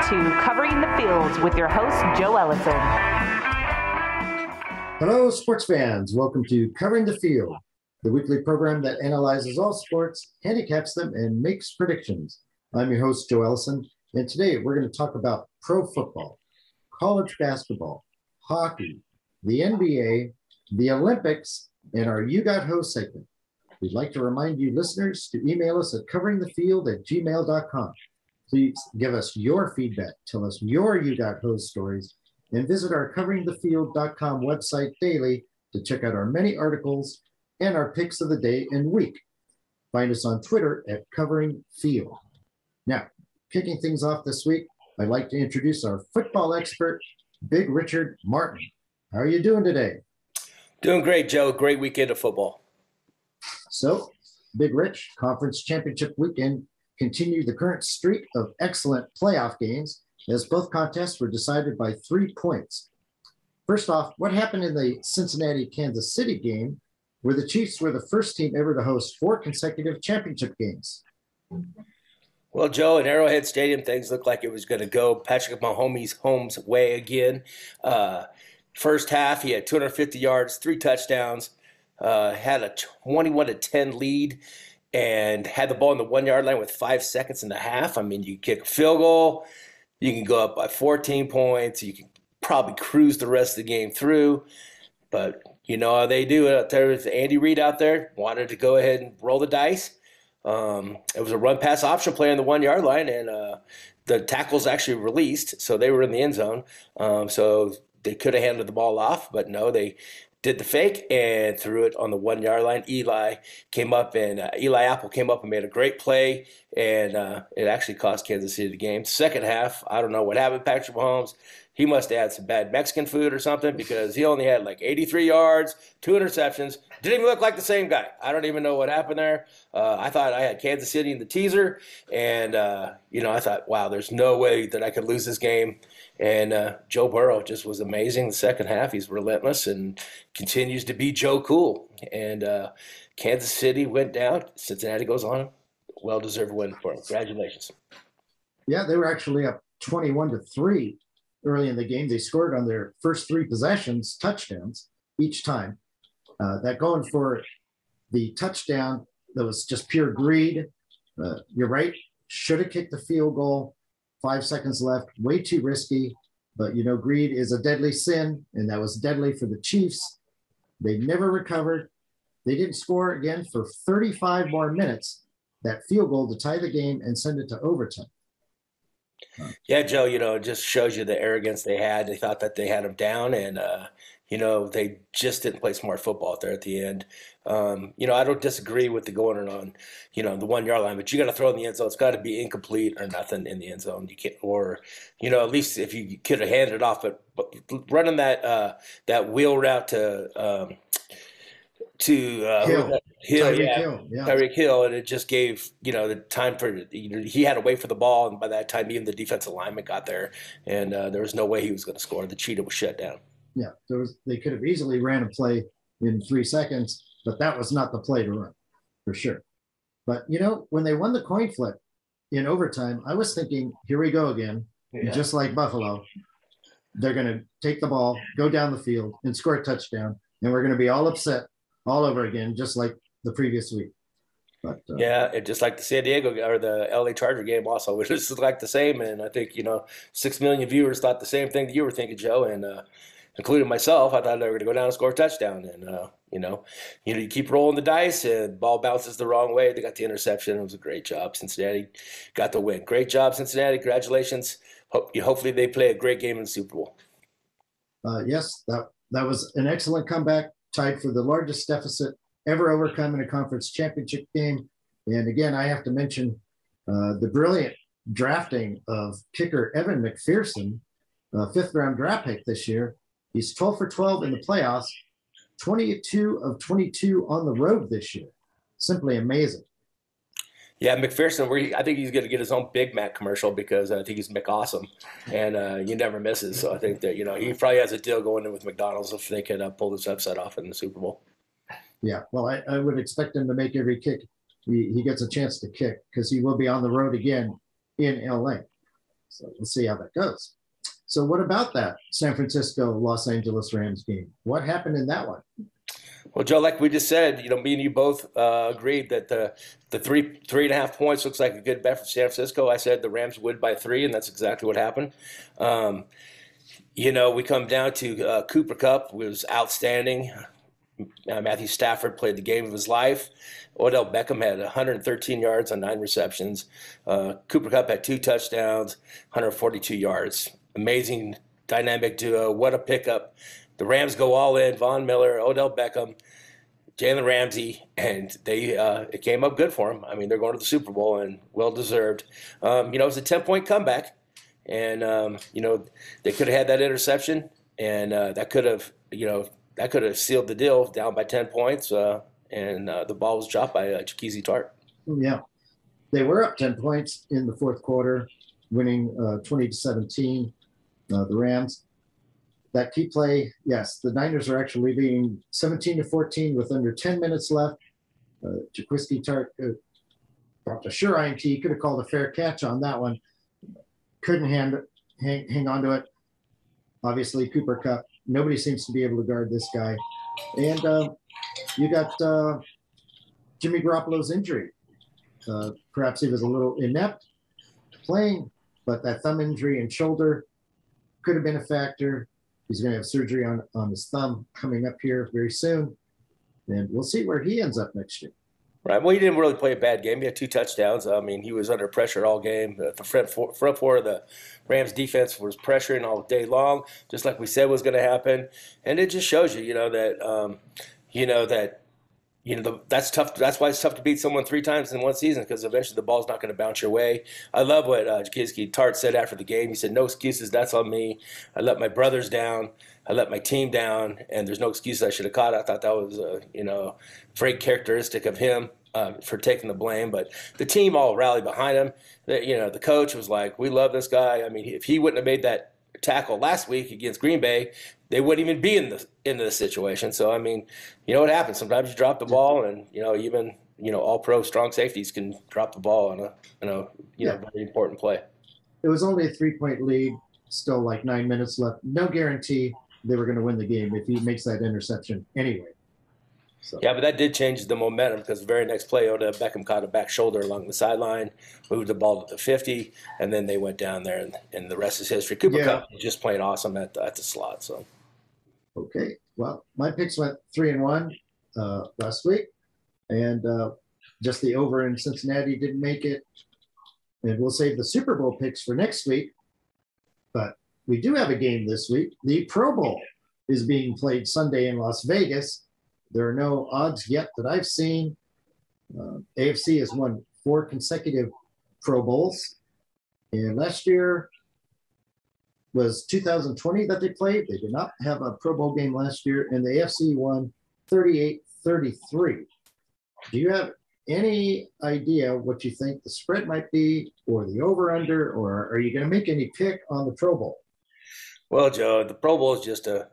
to Covering the Fields with your host, Joe Ellison. Hello, sports fans. Welcome to Covering the Field, the weekly program that analyzes all sports, handicaps them, and makes predictions. I'm your host, Joe Ellison, and today we're going to talk about pro football, college basketball, hockey, the NBA, the Olympics, and our You Got Host segment. We'd like to remind you listeners to email us at coveringthefield@gmail.com. Please give us your feedback, tell us your You Got Host stories, and visit our coveringthefield.com website daily to check out our many articles and our picks of the day and week. Find us on Twitter at coveringfield. Now, kicking things off this week, I'd like to introduce our football expert, Big Richard Martin. How are you doing today? Doing great, Joe. Great weekend of football. So, Big Rich, conference championship weekend continued the current streak of excellent playoff games as both contests were decided by 3 points. First off, what happened in the Cincinnati-Kansas City game where the Chiefs were the first team ever to host 4 consecutive championship games? Well, Joe, in Arrowhead Stadium, things looked like it was going to go Patrick Mahomes' way again. First half, he had 250 yards, 3 touchdowns, had a 21-10 lead, and had the ball on the 1-yard line with 5 seconds and a half. I mean, you kick a field goal, you can go up by 14 points, you can probably cruise the rest of the game through. But you know how they do it out there with Andy Reid out there, wanted to go ahead and roll the dice. It was a run-pass option play on the 1-yard line, and the tackles actually released, so they were in the end zone. So they could have handed the ball off, but no, they did the fake and threw it on the 1-yard line. Eli Apple came up and made a great play, and it actually cost Kansas City the game. Second half, I don't know what happened. Patrick Mahomes, he must have had some bad Mexican food or something because he only had like 83 yards, 2 interceptions. Didn't even look like the same guy. I don't even know what happened there. I thought I had Kansas City in the teaser, and I thought, wow, there's no way that I could lose this game. And Joe Burrow just was amazing the second half. He's relentless and continues to be Joe Cool. And Kansas City went down. Cincinnati goes on. Well-deserved win for him. Congratulations. Yeah, they were actually up 21-3 early in the game. They scored on their first 3 possessions, touchdowns each time. That going for the touchdown, that was just pure greed. You're right. Should have kicked the field goal. 5 seconds left, way too risky. But, greed is a deadly sin, and that was deadly for the Chiefs. They never recovered. They didn't score again for 35 more minutes, that field goal to tie the game and send it to overtime. Yeah, Joe, it just shows you the arrogance they had. They thought that they had them down, and, they just didn't play smart football out there at the end. I don't disagree with the going on, the 1-yard line, but you got to throw in the end zone. It's got to be incomplete or nothing in the end zone. You can't, or, at least if you could have handed it off, but running that wheel route to Hill. Tyreek Hill, and it just gave the time for he had to wait for the ball, and by that time even the defensive lineman got there, and there was no way he was going to score. The cheetah was shut down. Yeah, they could have easily ran a play in 3 seconds, but that was not the play to run, for sure. But when they won the coin flip in overtime, I was thinking, here we go again, just like Buffalo. They're going to take the ball, go down the field, and score a touchdown, and we're going to be all upset all over again, just like the previous week. But it just like the San Diego or the LA Charger game also, which is like the same. And I think 6 million viewers thought the same thing that you were thinking, Joe, and including myself. I thought they were going to go down and score a touchdown, and you keep rolling the dice, and the ball bounces the wrong way. They got the interception. It was a great job. Cincinnati got the win. Great job, Cincinnati. Congratulations. Hopefully they play a great game in the Super Bowl. Yes, that was an excellent comeback, tied for the largest deficit ever overcome in a conference championship game. And again, I have to mention the brilliant drafting of kicker Evan McPherson, 5th-round draft pick this year. He's 12 for 12 in the playoffs, 22 of 22 on the road this year. Simply amazing. Yeah, McPherson, I think he's going to get his own Big Mac commercial because I think he's McAwesome, and he never misses. So I think that, he probably has a deal going in with McDonald's if they can pull this upset off in the Super Bowl. Yeah, well, I would expect him to make every kick he gets a chance to kick because he will be on the road again in LA. So we'll see how that goes. So what about that San Francisco Los Angeles Rams game? What happened in that one? Well, Joe, like we just said, me and you both agreed that the 3.5 points looks like a good bet for San Francisco. I said the Rams would by 3, and that's exactly what happened. We come down to Cooper Kupp was outstanding. Matthew Stafford played the game of his life. Odell Beckham had 113 yards on 9 receptions. Cooper Kupp had 2 touchdowns, 142 yards. Amazing dynamic duo. What a pickup. The Rams go all in. Von Miller, Odell Beckham, Jalen Ramsey, and it came up good for them. I mean, they're going to the Super Bowl and well deserved. It was a 10-point comeback, and they could have had that interception, and that could have sealed the deal, down by 10 points, and the ball was dropped by Jaquiski Tartt. Yeah, they were up 10 points in the fourth quarter, winning 20-17. The Rams. That key play, yes, the Niners are actually leading 17-14 with under 10 minutes left. Jaquiski Tartt dropped a sure INT. Could have called a fair catch on that one. Couldn't hang on to it. Obviously, Cooper Kupp. Nobody seems to be able to guard this guy. And you got Jimmy Garoppolo's injury. Perhaps he was a little inept playing, but that thumb injury and shoulder could have been a factor. He's going to have surgery on his thumb coming up here very soon. And we'll see where he ends up next year. Right. Well, he didn't really play a bad game. He had 2 touchdowns. I mean, he was under pressure all game. The front four of the Rams defense was pressuring all day long, just like we said was going to happen. And it just shows you, that's tough. That's why it's tough to beat someone 3 times in one season, because eventually the ball's not going to bounce your way. I love what Jaquiski Tartt said after the game. He said, "No excuses. That's on me. I let my brothers down. I let my team down, and there's no excuses I should have caught." I thought that was, very characteristic of him for taking the blame. But the team all rallied behind him. The coach was like, "We love this guy." I mean, if he wouldn't have made that tackle last week against Green Bay, they wouldn't even be in this situation. So, I mean, what happens? Sometimes you drop the ball, and even all pro strong safeties can drop the ball on a very important play. It was only a 3-point lead, still like 9 minutes left. No guarantee they were going to win the game if he makes that interception anyway. So. Yeah, but that did change the momentum, because the very next play, Odell Beckham caught a back shoulder along the sideline, moved the ball to the 50, and then they went down there, and the rest is history. Cooper Kupp was just playing awesome at the slot. So, okay, well, my picks went 3-1 last week, and just the over in Cincinnati didn't make it, and we'll save the Super Bowl picks for next week. But we do have a game this week. The Pro Bowl is being played Sunday in Las Vegas. There are no odds yet that I've seen. AFC has won 4 consecutive Pro Bowls. And last year was 2020 that they played. They did not have a Pro Bowl game last year, and the AFC won 38-33. Do you have any idea what you think the spread might be, or the over-under, or are you going to make any pick on the Pro Bowl? Well, Joe, the Pro Bowl is just a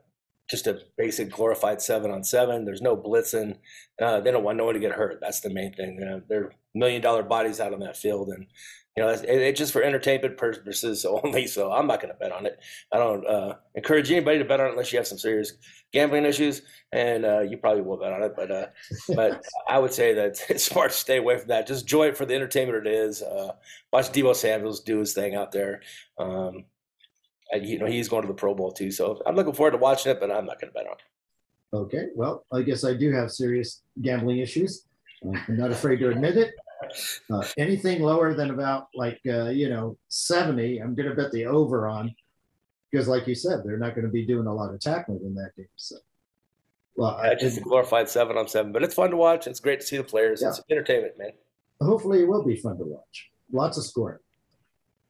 basic glorified 7-on-7. There's no blitzing. They don't want no one to get hurt. That's the main thing. They're $1 million bodies out on that field, and it's just for entertainment purposes only. So I'm not going to bet on it. I don't encourage anybody to bet on it unless you have some serious gambling issues, and you probably will bet on it. But I would say that it's smart to stay away from that. Just enjoy it for the entertainment it is. Watch Deebo Samuel do his thing out there. He's going to the Pro Bowl too, so I'm looking forward to watching it, but I'm not going to bet on it. Okay, well, I guess I do have serious gambling issues. I'm not afraid to admit it. Anything lower than about 70, I'm going to bet the over on, because like you said, they're not going to be doing a lot of tackling in that game. So, just a glorified 7-on-7, but it's fun to watch. It's great to see the players. Yeah. It's entertainment, man. Hopefully, it will be fun to watch. Lots of scoring.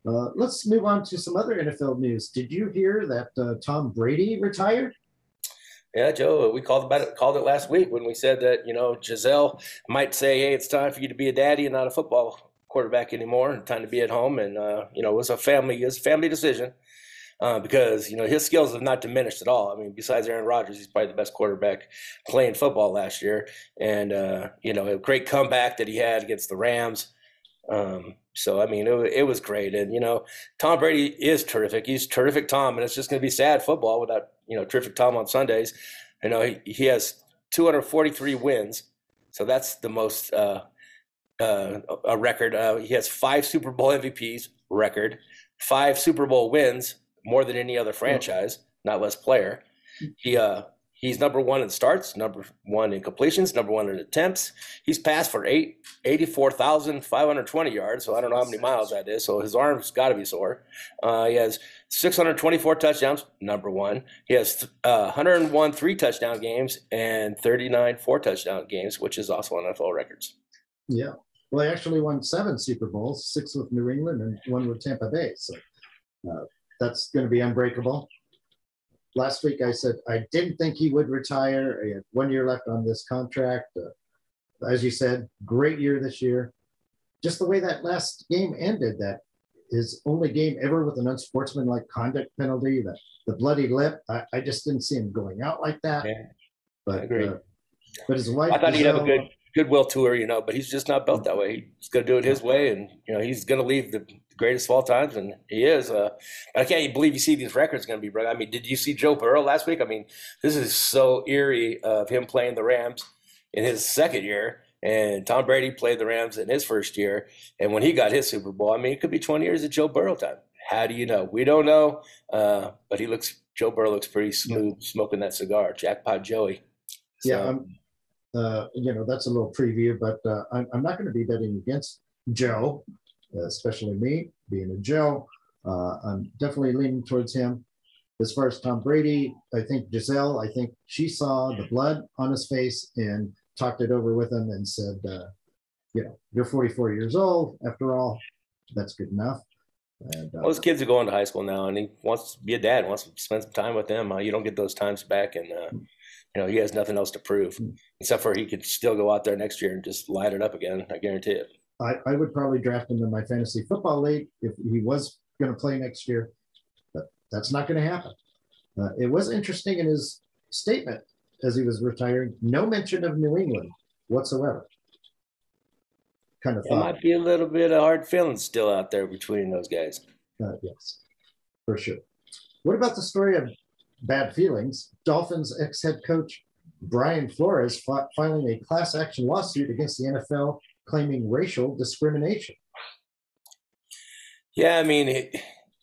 Let's move on to some other NFL news. Did you hear that Tom Brady retired? Yeah, Joe, we called it last week when we said that, Giselle might say, "Hey, it's time for you to be a daddy and not a football quarterback anymore, and time to be at home." And, it was a family decision because, his skills have not diminished at all. I mean, besides Aaron Rodgers, he's probably the best quarterback playing football last year. And, a great comeback that he had against the Rams. So, I mean, it was great. And, Tom Brady is terrific. He's terrific Tom, and it's just going to be sad football without, terrific Tom on Sundays. He has 243 wins. So that's the most a record. He has 5 Super Bowl MVPs record, 5 Super Bowl wins, more than any other franchise, not less player. He's number 1 in starts, number 1 in completions, number 1 in attempts. He's passed for 84,520 yards, so I don't know how many miles that is. So his arm's got to be sore. He has 624 touchdowns, number 1. He has 101 3-touchdown games and 39 4-touchdown games, which is also on NFL records. Yeah. Well, he actually won 7 Super Bowls, 6 with New England and 1 with Tampa Bay. So that's going to be unbreakable. Last week I said I didn't think he would retire. He had 1 year left on this contract. As you said, great year this year. Just the way that last game ended, that his only game ever with an unsportsmanlike conduct penalty, the bloody lip, I just didn't see him going out like that. Yeah, but I agree. But his wife, I thought he'd have a goodwill tour, but he's just not built that way. He's going to do it his way, and he's going to leave the greatest of all times, and he is. But I can't believe you see these records going to be broken. I mean, did you see Joe Burrow last week? I mean, this is so eerie of him playing the Rams in his second year, and Tom Brady played the Rams in his first year, and when he got his Super Bowl, I mean, it could be 20 years of Joe Burrow time. How do you know? We don't know, but Joe Burrow looks pretty smooth smoking that cigar, Jackpot Joey. So, yeah. That's a little preview, but I'm not going to be betting against Joe, especially me being a Joe. I'm definitely leaning towards him. As far as Tom Brady, I think she saw the blood on his face and talked it over with him and said, you're 44 years old. After all, that's good enough. And, those kids are going to high school now, and he wants to be a dad, wants to spend some time with them. You don't get those times back, and he has nothing else to prove, except for he could still go out there next year and just light it up again. I guarantee it. I would probably draft him in my fantasy football league if he was going to play next year, but that's not going to happen. It was interesting in his statement as he was retiring, no mention of New England whatsoever. Kind of There might be a little bit of hard feelings still out there between those guys. Yes, for sure. What about the story of bad feelings? Dolphins ex-head coach Brian Flores filing a class action lawsuit against the NFL claiming racial discrimination. Yeah, I mean,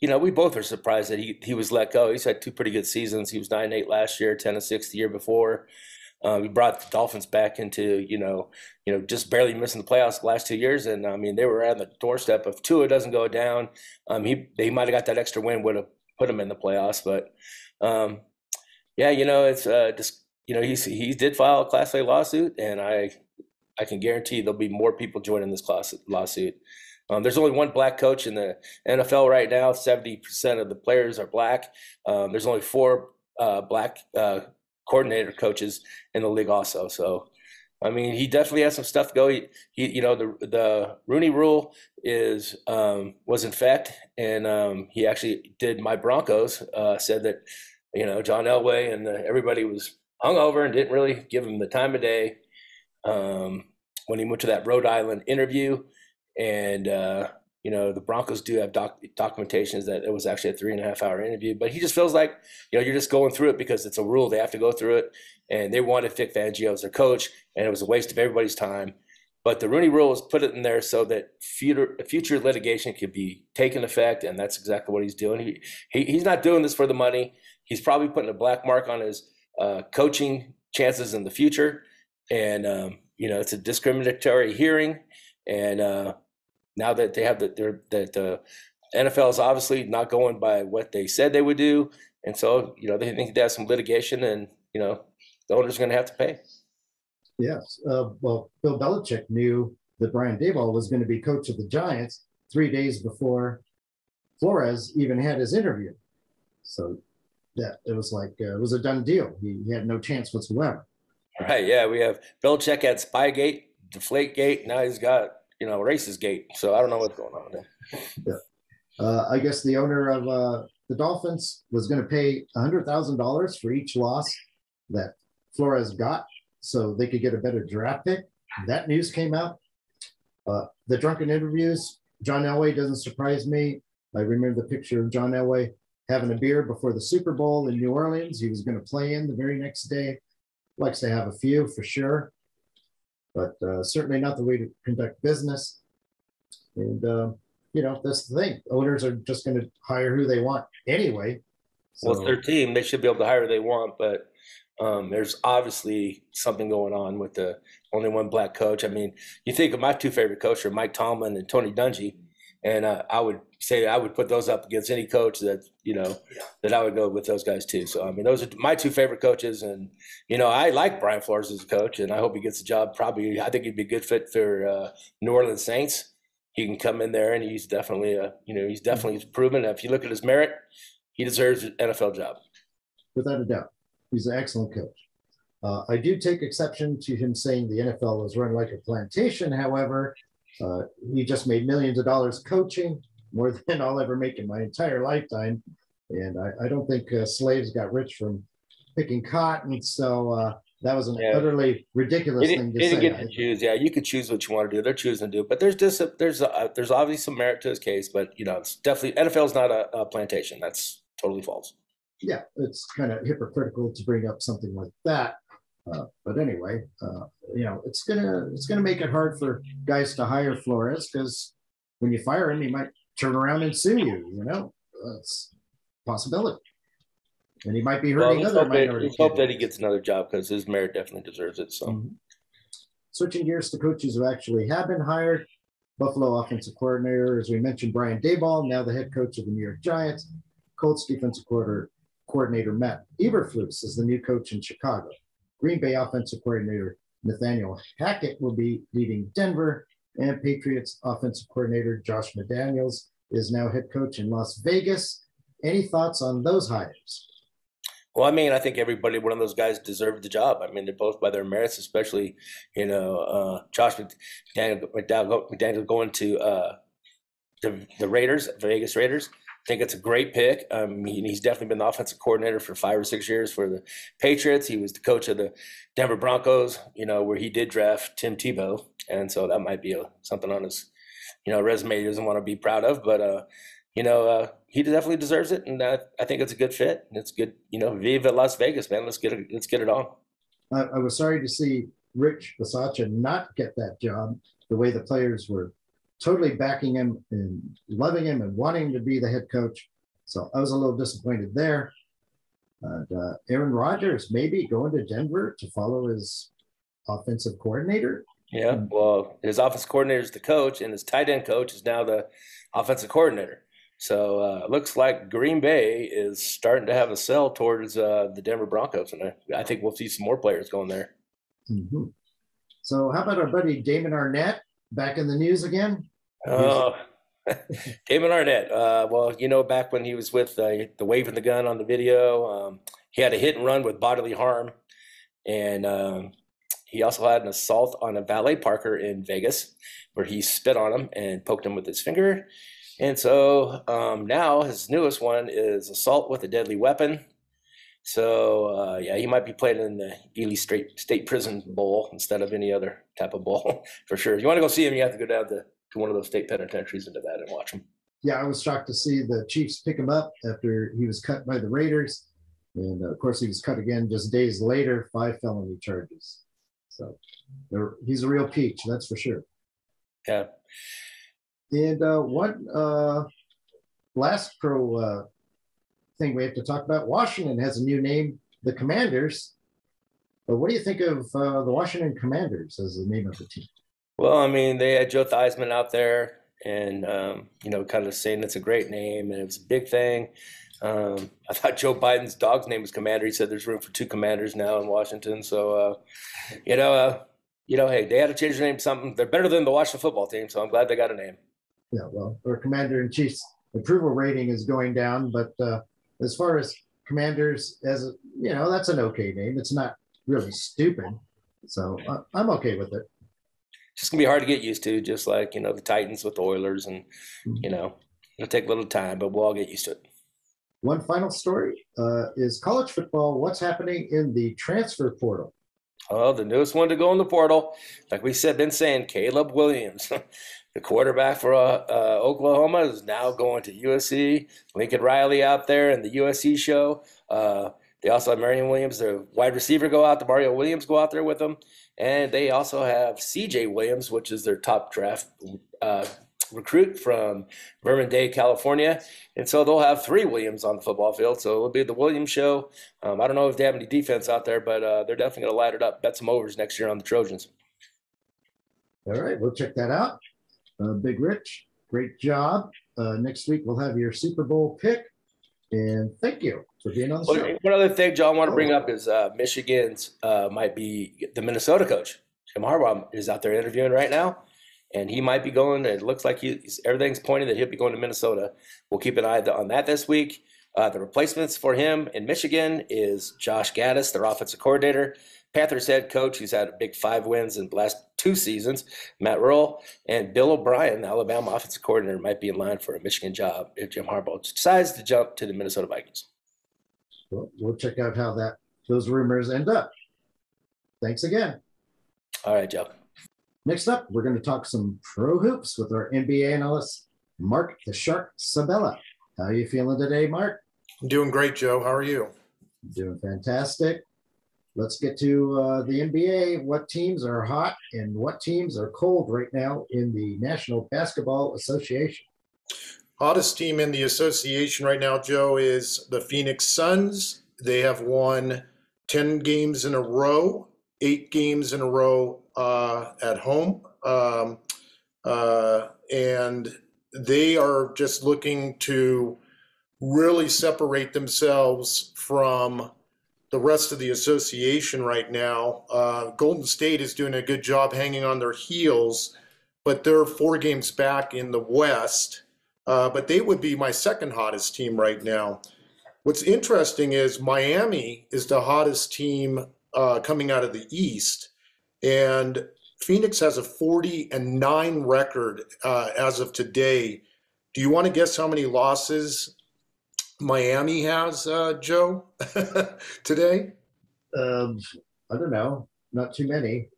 we both are surprised that he was let go. He's had 2 pretty good seasons. He was 9-8 last year, 10-6 the year before. He brought the Dolphins back into, just barely missing the playoffs the last 2 years. And, I mean, they were on the doorstep. If Tua doesn't go down, they might have got that extra win, would have put him in the playoffs. But, it's just, he did file a Class A lawsuit, and I can guarantee there'll be more people joining this lawsuit. There's only one black coach in the NFL right now. 70% of the players are black. There's only 4 black coordinator coaches in the league also. So, I mean, he definitely has some stuff to go. The Rooney Rule was in effect, and he actually did my Broncos. Said that John Elway and everybody was hungover and didn't really give him the time of day when he went to that Rhode Island interview. And the Broncos do have documentations that it was actually a 3.5-hour interview, but he just feels like, you're just going through it because it's a rule. They have to go through it, and they wanted Vic Fangio as their coach, and it was a waste of everybody's time. But the Rooney Rule is put it in there so that future litigation could be taken effect, and that's exactly what he's doing. He's not doing this for the money. He's probably putting a black mark on his coaching chances in the future, and it's a discriminatory hearing, and now that they have that the NFL is obviously not going by what they said they would do, and so they think they have some litigation, and the owner's going to have to pay. Yes, well, Bill Belichick knew that Brian Daboll was going to be coach of the Giants 3 days before Flores even had his interview, so it was like it was a done deal. He had no chance whatsoever. Right? Yeah, we have Belichick had Spygate, Deflategate. Now he's got racist gate. So I don't know what's going on there. Yeah. I guess the owner of the Dolphins was going to pay $100,000 for each loss that Flores got so they could get a better draft pick. That news came out. The drunken interviews, John Elway doesn't surprise me. I remember the picture of John Elway having a beer before the Super Bowl in New Orleans. He was going to play in the very next day. Likes to have a few for sure, but certainly not the way to conduct business. And, that's the thing. Owners are just going to hire who they want anyway. So, well, it's their team. They should be able to hire who they want, but there's obviously something going on with the only one black coach. I mean, you think of my two favorite coaches are Mike Tomlin and Tony Dungy, and I would say I would put those up against any coach that that I would go with those guys too. So I mean, those are my two favorite coaches, and I like Brian Flores as a coach, and I hope he gets a job. Probably, I think he'd be a good fit for New Orleans Saints. He can come in there, and he's definitely he's definitely proven. If you look at his merit, he deserves an NFL job. Without a doubt. He's an excellent coach. I do take exception to him saying the NFL is run like a plantation. However, he just made millions of dollars coaching, more than I'll ever make in my entire lifetime. And I don't think slaves got rich from picking cotton. So that was an utterly ridiculous thing to say. He didn't get to choose. Yeah, you could choose what you want to do. They're choosing to do. But there's obviously some merit to his case. But, it's definitely – NFL is not a plantation. That's totally false. Yeah, it's kind of hypocritical to bring up something like that. But anyway, it's gonna make it hard for guys to hire Flores, because when you fire him, he might turn around and sue you. It's a possibility, and he might be hurting other minority. Let's hope that he gets another job, because his merit definitely deserves it. So, Switching gears to coaches who actually have been hired. Buffalo offensive coordinator, as we mentioned, Brian Daboll, now the head coach of the New York Giants. Colts defensive coordinator Matt Eberflus is the new coach in Chicago. Green Bay offensive coordinator Nathaniel Hackett will be leading Denver, and Patriots offensive coordinator Josh McDaniels is now head coach in Las Vegas. Any thoughts on those hires? Well, I mean, I think everybody, one of those guys deserved the job. I mean, they're both by their merits, especially, Josh McDaniel going to the Raiders, Vegas Raiders. I think it's a great pick. He's definitely been the offensive coordinator for 5 or 6 years for the Patriots. He was the coach of the Denver Broncos, where he did draft Tim Tebow. And so that might be something on his, resume he doesn't want to be proud of. But, he definitely deserves it. And I think it's a good fit. It's good, Viva Las Vegas, man. Let's get it on. I was sorry to see Rich Bisaccia not get that job, the way the players were totally backing him and loving him and wanting to be the head coach. So I was a little disappointed there. Aaron Rodgers maybe going to Denver to follow his offensive coordinator. Yeah, well, his offensive coordinator is the coach, and his tight end coach is now the offensive coordinator. So it looks like Green Bay is starting to have a sell towards the Denver Broncos, and I think we'll see some more players going there. Mm-hmm. So how about our buddy Damon Arnett back in the news again? Damon Arnett. Back when he was with the waving the gun on the video, he had a hit and run with bodily harm, and he also had an assault on a valet parker in Vegas, where he spit on him and poked him with his finger. And so now his newest one is assault with a deadly weapon. So, he might be playing in the Ely State Prison Bowl instead of any other type of bowl, for sure. If you want to go see him, you have to go down to one of those state penitentiaries into that and watch him. Yeah, I was shocked to see the Chiefs pick him up after he was cut by the Raiders. And, of course, he was cut again just days later, 5 felony charges. So he's a real peach, that's for sure. Yeah. And one last pro thing we have to talk about, Washington has a new name, the Commanders. But what do you think of the Washington Commanders as the name of the team? Well, I mean, they had Joe Theismann out there and, kind of saying it's a great name and it's a big thing. I thought Joe Biden's dog's name was Commander. He said there's room for 2 commanders now in Washington. So, hey, they had to change their name to something. They're better than the Washington football team, so I'm glad they got a name. Yeah, well, our Commander-in-Chief's approval rating is going down, but as far as Commanders, that's an okay name. It's not really stupid, so I'm okay with it. It's just going to be hard to get used to, just like, the Titans with the Oilers, and, it'll take a little time, but we'll all get used to it. One final story is college football. What's happening in the transfer portal? Oh, the newest one to go in the portal. Like we said, been saying, Caleb Williams, the quarterback for Oklahoma, is now going to USC. Lincoln Riley out there in the USC show. They also have Marion Williams, the wide receiver, go out. The Mario Williams go out there with them. And they also have CJ Williams, which is their top draft recruit from Vermont, California. And so they'll have three Williams on the football field. So it'll be the Williams show. I don't know if they have any defense out there, but they're definitely going to light it up. Bet some overs next year on the Trojans. All right, we'll check that out. Big Rich, great job. Next week we'll have your Super Bowl pick. And thank you for being on the show. One other thing, John, I want to bring up is Michigan's might be the Minnesota coach. Jim Harbaugh is out there interviewing right now, and he might be going. It looks like everything's pointing that he'll be going to Minnesota. We'll keep an eye on that this week. The replacements for him in Michigan is Josh Gaddis, their offensive coordinator, Panthers head coach. He's had big 5 wins in the last 2 seasons, Matt Rule, and Bill O'Brien, Alabama offensive coordinator, might be in line for a Michigan job if Jim Harbaugh decides to jump to the Minnesota Vikings. We'll check out how those rumors end up. Thanks again. All right, Joe. Next up, we're going to talk some pro hoops with our NBA analyst, Marc the Shark Sabella. How are you feeling today, Marc? I'm doing great, Joe. How are you? Doing fantastic. Let's get to the NBA. What teams are hot and what teams are cold right now in the National Basketball Association? Hottest team in the association right now, Joe, is the Phoenix Suns. They have won 10 games in a row, 8 games in a row at home. And they are just looking to really separate themselves from the rest of the association right now. Golden State is doing a good job hanging on their heels, but they're 4 games back in the West. But they would be my second hottest team right now. What's interesting is Miami is the hottest team coming out of the East, and Phoenix has a 40-9 record as of today. Do you want to guess how many losses Miami has, Joe, today? I don't know. Not too many.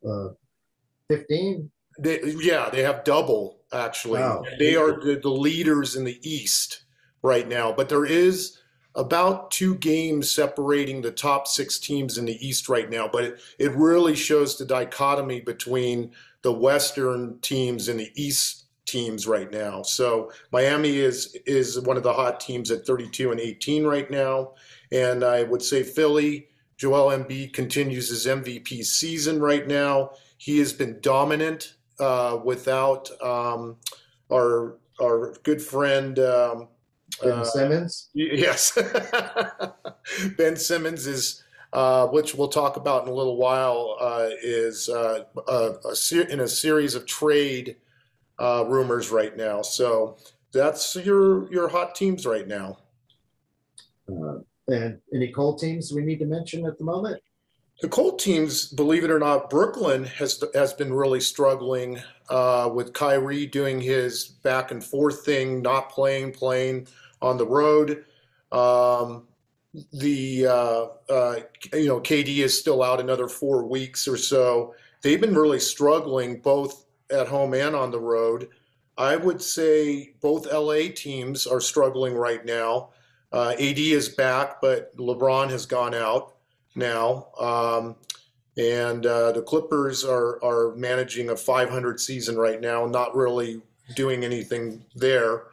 15? They have double, actually. Wow. They are the leaders in the East right now. But there is about 2 games separating the top 6 teams in the East right now. But it really shows the dichotomy between the Western teams and the East teams right now. So Miami is one of the hot teams at 32-18 right now. And I would say Philly, Joel Embiid continues his MVP season right now. He has been dominant without our good friend Ben Simmons? Yes. Ben Simmons is, which we'll talk about in a little while, is in a series of trade rumors right now. So that's your hot teams right now. And any cold teams we need to mention at the moment? The cold teams, believe it or not, Brooklyn has been really struggling with Kyrie doing his back and forth thing, not playing on the road. KD is still out another 4 weeks or so. They've been really struggling both at home and on the road. I would say both LA teams are struggling right now. AD is back, but LeBron has gone out now. And the Clippers are managing a 500 season right now, not really doing anything there.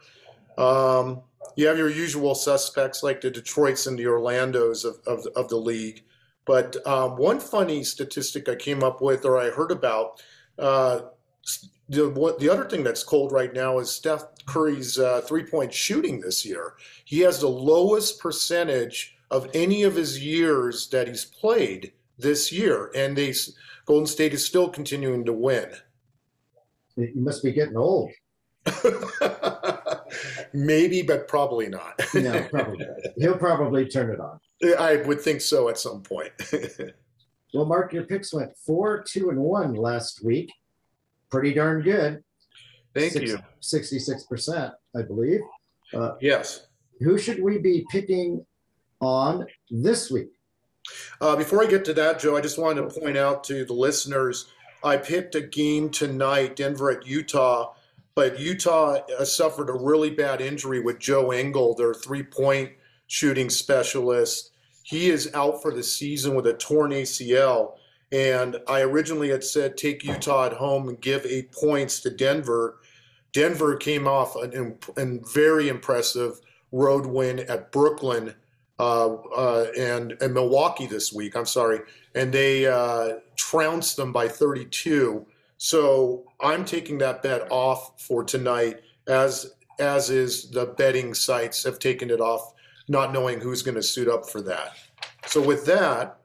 You have your usual suspects like the Detroits and the Orlandos of the league. But one funny statistic I came up with or I heard about, the other thing that's cold right now is Steph Curry's three-point shooting this year. He has the lowest percentage of any of his years that he's played this year, and Golden State is still continuing to win. You must be getting old. Maybe, but probably not. No, probably not. He'll probably turn it on. I would think so at some point. Well, Marc, your picks went 4-2-1 last week. Pretty darn good. Thank you. 66%, I believe. Yes. Who should we be picking on this week? Before I get to that, Joe, I just wanted to point out to the listeners, I picked a game tonight, Denver at Utah, but Utah suffered a really bad injury with Joe Engel, their three-point shooting specialist. He is out for the season with a torn ACL. And I originally had said take Utah at home and give 8 points to Denver. Denver came off a very impressive road win at Brooklyn and Milwaukee this week. I'm sorry, and they trounced them by 32. So I'm taking that bet off for tonight, as is the betting sites have taken it off, not knowing who's going to suit up for that. So with that,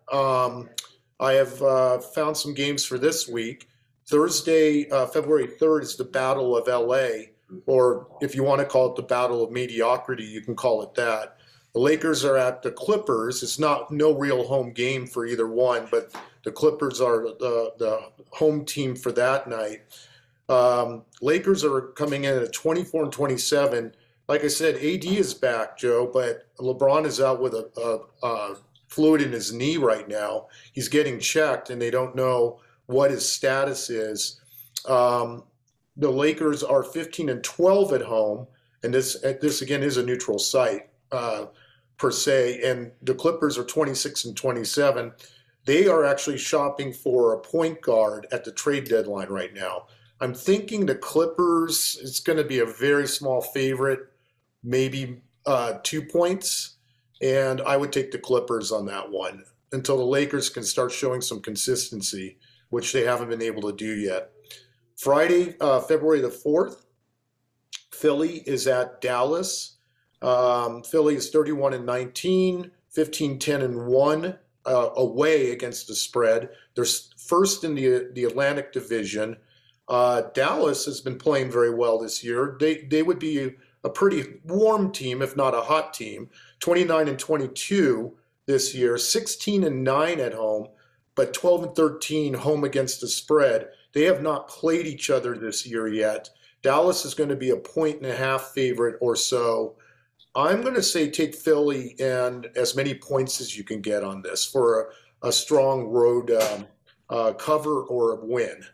I have found some games for this week. Thursday, February 3rd is the Battle of LA, or if you want to call it the Battle of Mediocrity, you can call it that. The Lakers are at the Clippers. It's no real home game for either one, but the Clippers are the home team for that night. Lakers are coming in at 24-27. Like I said, AD is back, Joe, but LeBron is out with a fluid in his knee right now. He's getting checked, and they don't know what his status is. The Lakers are 15-12 at home, and this again is a neutral site per se. And the Clippers are 26-27. They are actually shopping for a point guard at the trade deadline right now. I'm thinking the Clippers is going to be a very small favorite, maybe 2 points. And I would take the Clippers on that one until the Lakers can start showing some consistency, which they haven't been able to do yet. Friday, February the 4th, Philly is at Dallas. Philly is 31-19, 15-10-1 away against the spread. They're first in the Atlantic Division. Dallas has been playing very well this year. They would be a pretty warm team, if not a hot team. 29-22 this year, 16-9 at home, but 12-13 home against the spread. They have not played each other this year yet. Dallas is going to be a 1.5 favorite or so. I'm going to say take Philly and as many points as you can get on this for a strong road cover or a win.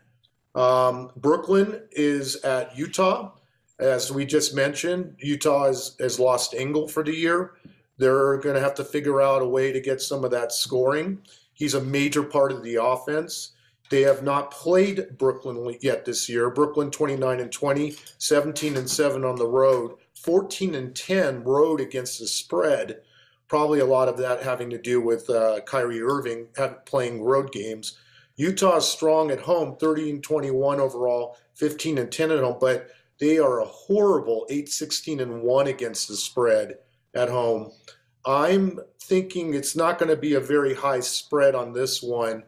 Brooklyn is at Utah. As we just mentioned, Utah has lost Engel for the year. They're going to have to figure out a way to get some of that scoring. He's a major part of the offense. They have not played Brooklyn yet this year. Brooklyn 29-20, 17-7 on the road, 14-10 road against the spread. Probably a lot of that having to do with Kyrie Irving playing road games. Utah is strong at home, 30-21 overall, 15-10 at home, but they are a horrible 8-16-1 against the spread at home. I'm thinking it's not going to be a very high spread on this one,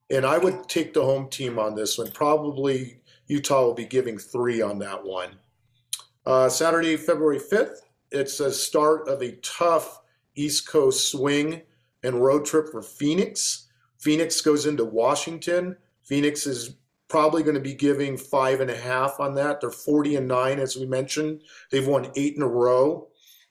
and I would take the home team on this one. Probably Utah will be giving 3 on that one. Saturday, February 5th, it's a start of a tough East Coast swing and road trip for Phoenix. Phoenix goes into Washington. Phoenix is probably going to be giving 5.5 on that. They're 40-9, as we mentioned. They've won 8 in a row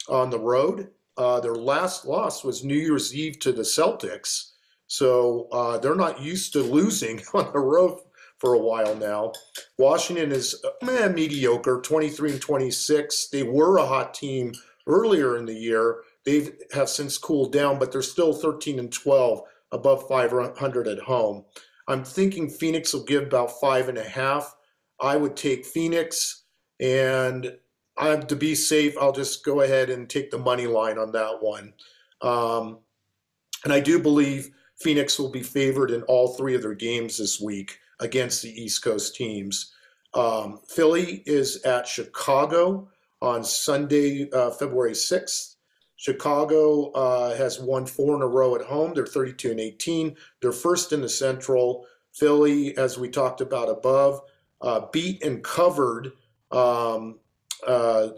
on the road. Their last loss was New Year's Eve to the Celtics. So they're not used to losing on the road for a while now. Washington is mediocre, 23-26. They were a hot team earlier in the year. They have since cooled down, but they're still 13-12, above 500 at home. I'm thinking Phoenix will give about 5.5. I would take Phoenix, and to be safe, I'll just go ahead and take the money line on that one. And I do believe Phoenix will be favored in all 3 of their games this week against the East Coast teams. Philly is at Chicago on Sunday, February 6th. Chicago has won 4 in a row at home. They're 32-18. They're first in the Central. Philly, as we talked about above, beat and covered the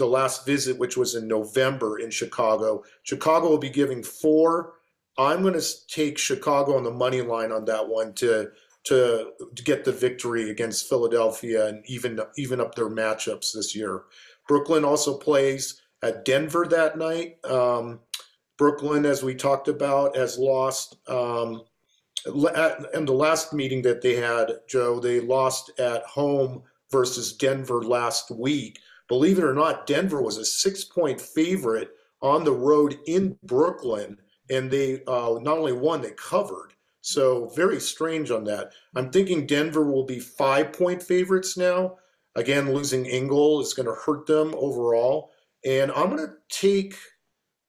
last visit, which was in November in Chicago. Chicago will be giving 4. I'm going to take Chicago on the money line on that one to get the victory against Philadelphia and even up their matchups this year. Brooklyn also plays at Denver that night. Brooklyn, as we talked about, has lost. In the last meeting that they had, Joe, they lost at home versus Denver last week. Believe it or not, Denver was a 6-point favorite on the road in Brooklyn, and they not only won, they covered. So very strange on that. I'm thinking Denver will be 5-point favorites now. Again, losing Engel is going to hurt them overall. And I'm going to take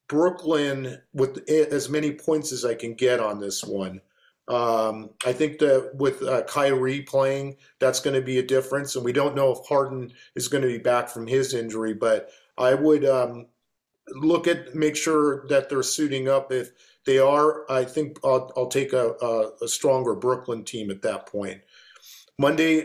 Brooklyn with as many points as I can get on this one. I think that with Kyrie playing, that's going to be a difference. And we don't know if Harden is going to be back from his injury, but I would make sure that they're suiting up. If they are, I think I'll take a stronger Brooklyn team at that point. Monday,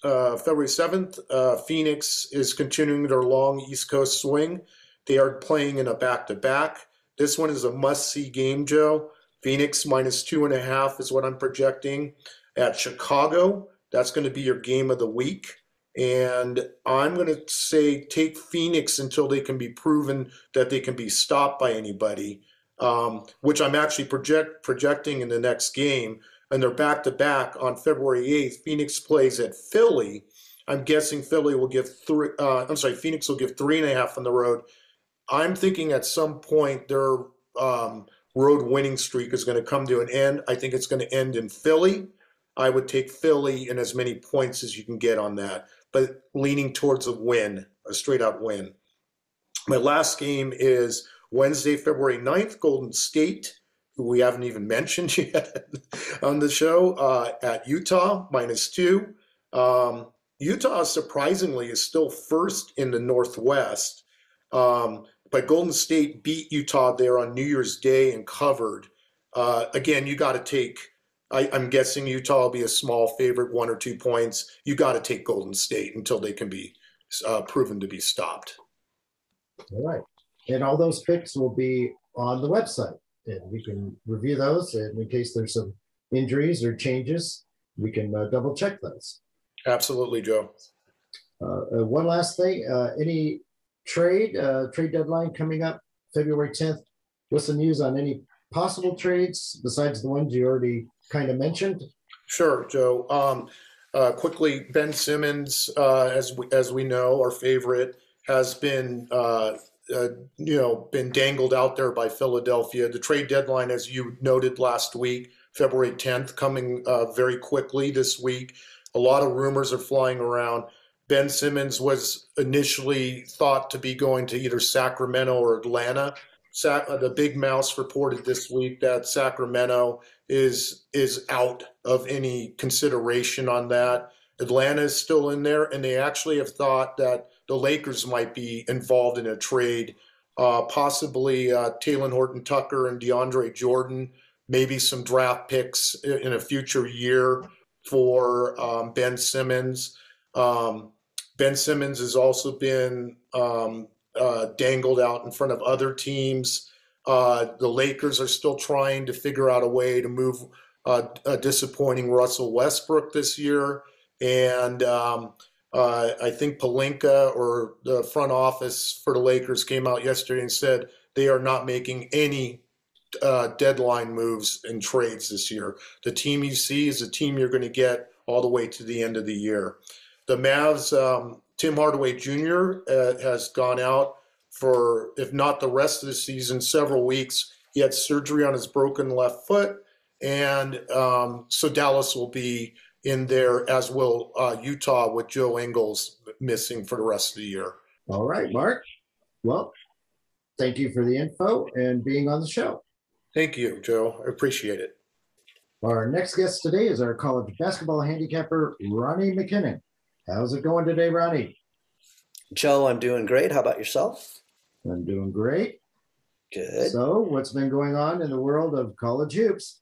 February 7th, Phoenix is continuing their long East Coast swing. They are playing in a back-to-back. This one is a must-see game, Joe. Phoenix -2.5 is what I'm projecting. At Chicago, that's going to be your game of the week. And I'm going to say take Phoenix until they can be proven that they can be stopped by anybody, which I'm actually projecting in the next game. And they're back-to-back on February 8th. Phoenix plays at Philly. I'm guessing Philly will give Phoenix will give 3.5 on the road. I'm thinking at some point their road winning streak is going to come to an end. I think it's going to end in Philly. I would take Philly in as many points as you can get on that, but leaning towards a win, a straight out win. My last game is Wednesday, February 9th, Golden State, who we haven't even mentioned yet on the show, at Utah, -2. Utah, surprisingly, is still first in the Northwest. But Golden State beat Utah there on New Year's Day and covered. Again, you got to take, I'm guessing Utah will be a small favorite, 1 or 2 points. You got to take Golden State until they can be proven to be stopped. All right. And all those picks will be on the website. And we can review those. And in case there's some injuries or changes, we can double check those. Absolutely, Joe. One last thing. Any trade deadline coming up February 10th. What's the news on any possible trades besides the ones you already kind of mentioned? Sure, Joe. Quickly, Ben Simmons, as we know, our favorite, has been been dangled out there by Philadelphia. The trade deadline, as you noted last week, February 10th, coming very quickly this week. A lot of rumors are flying around. Ben Simmons was initially thought to be going to either Sacramento or Atlanta. The Big Mouse reported this week that Sacramento is out of any consideration on that. Atlanta is still in there, and they actually have thought that the Lakers might be involved in a trade, possibly Talen Horton-Tucker and DeAndre Jordan, maybe some draft picks in a future year for Ben Simmons. Ben Simmons has also been dangled out in front of other teams. The Lakers are still trying to figure out a way to move a disappointing Russell Westbrook this year. And I think Pelinka, or the front office for the Lakers, came out yesterday and said they are not making any deadline moves and trades this year. The team you see is a team you're going to get all the way to the end of the year. The Mavs, Tim Hardaway Jr. Has gone out for, if not the rest of the season, several weeks. He had surgery on his broken left foot, and so Dallas will be in there, as will Utah, with Joe Ingles missing for the rest of the year. All right, Marc. Well, thank you for the info and being on the show. Thank you, Joe. I appreciate it. Our next guest today is our college basketball handicapper, Ronnie McKinnon. How's it going today, Ronnie? Joe, I'm doing great. How about yourself? I'm doing great. Good. So what's been going on in the world of college hoops?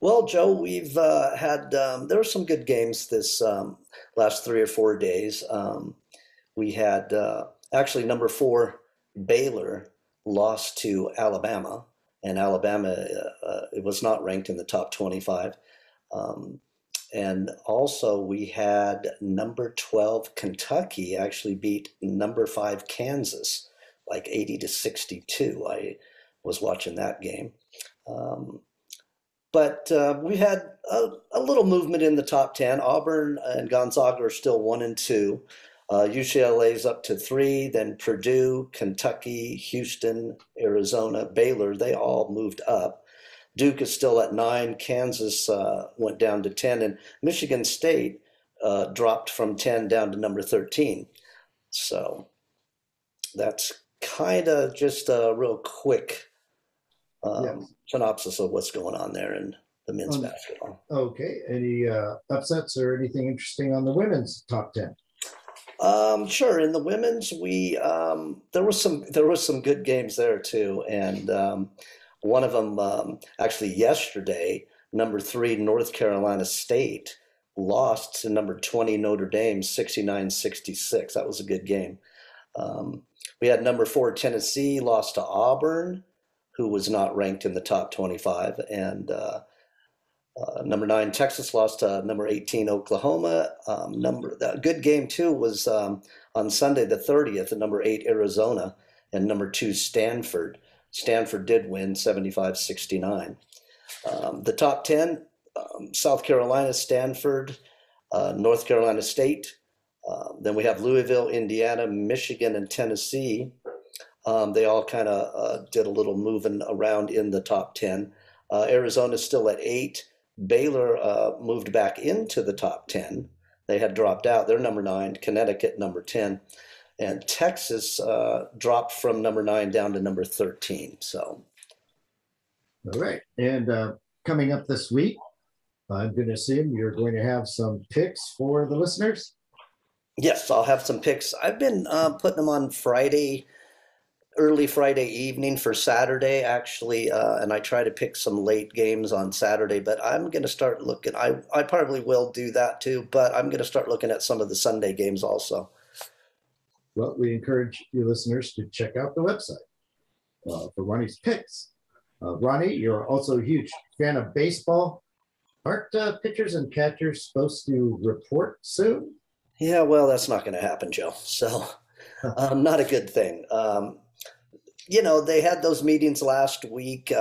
Well, Joe, we've had, there were some good games this last 3 or 4 days. We had actually number 4, Baylor, lost to Alabama, and Alabama, it was not ranked in the top 25. And also we had number 12 Kentucky actually beat number 5 Kansas like 80-62. I was watching that game. But we had a little movement in the top 10. Auburn and Gonzaga are still 1 and 2. UCLA's up to 3, then Purdue, Kentucky, Houston, Arizona, Baylor, they all moved up. Duke is still at 9. Kansas went down to 10, and Michigan State dropped from 10 down to number 13. So that's kind of just a real quick synopsis of what's going on there in the men's basketball. Okay. Any upsets or anything interesting on the women's top 10? Sure. In the women's, there was some good games there too, and one of them actually yesterday, number 3 North Carolina State lost to number 20 Notre Dame 69-66. That was a good game. We had number 4 Tennessee lost to Auburn, who was not ranked in the top 25, and number 9 Texas lost to number 18 Oklahoma. That good game too was on Sunday the 30th, number 8 Arizona and number 2 Stanford. Stanford did win 75-69. The top 10, South Carolina, Stanford, North Carolina State. Then we have Louisville, Indiana, Michigan, and Tennessee. They all kind of did a little moving around in the top 10. Arizona's still at 8. Baylor moved back into the top 10. They had dropped out. They're number 9. Connecticut, number 10. And Texas dropped from number 9 down to number 13. So, all right. And coming up this week, I'm going to assume you're going to have some picks for the listeners. Yes, I'll have some picks. I've been putting them on Friday, early Friday evening for Saturday, actually, and I try to pick some late games on Saturday, but I'm going to start looking. I probably will do that too, but I'm going to start looking at some of the Sunday games also. Well, we encourage you listeners to check out the website for Ronnie's picks. Ronnie, you're also a huge fan of baseball. Aren't pitchers and catchers supposed to report soon? Yeah, well, that's not going to happen, Joe. So not a good thing. They had those meetings last week.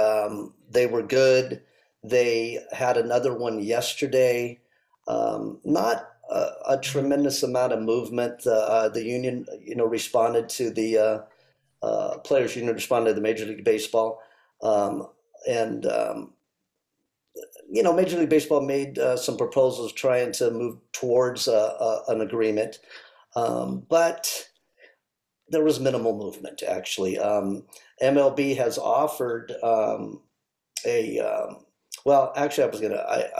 They were good. They had another one yesterday. Not a tremendous amount of movement. The union, responded to the Players Union responded to the Major League Baseball. Major League Baseball made some proposals trying to move towards an agreement, but there was minimal movement, actually. MLB has offered I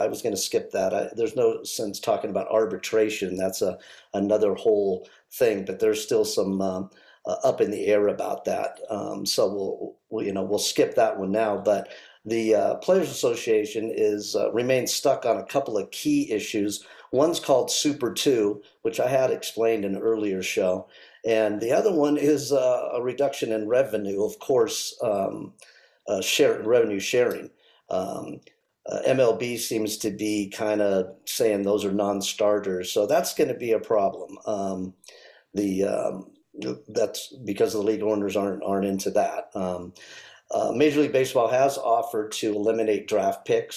was gonna skip that. There's no sense talking about arbitration. That's another whole thing, but there's still some up in the air about that. So we'll skip that one now. But the Players Association remains stuck on a couple of key issues. One's called Super 2, which I had explained in an earlier show. And the other one is a reduction in revenue, of course, revenue sharing. MLB seems to be kind of saying those are non-starters. So that's going to be a problem. That's because the league owners aren't into that. Major League Baseball has offered to eliminate draft pick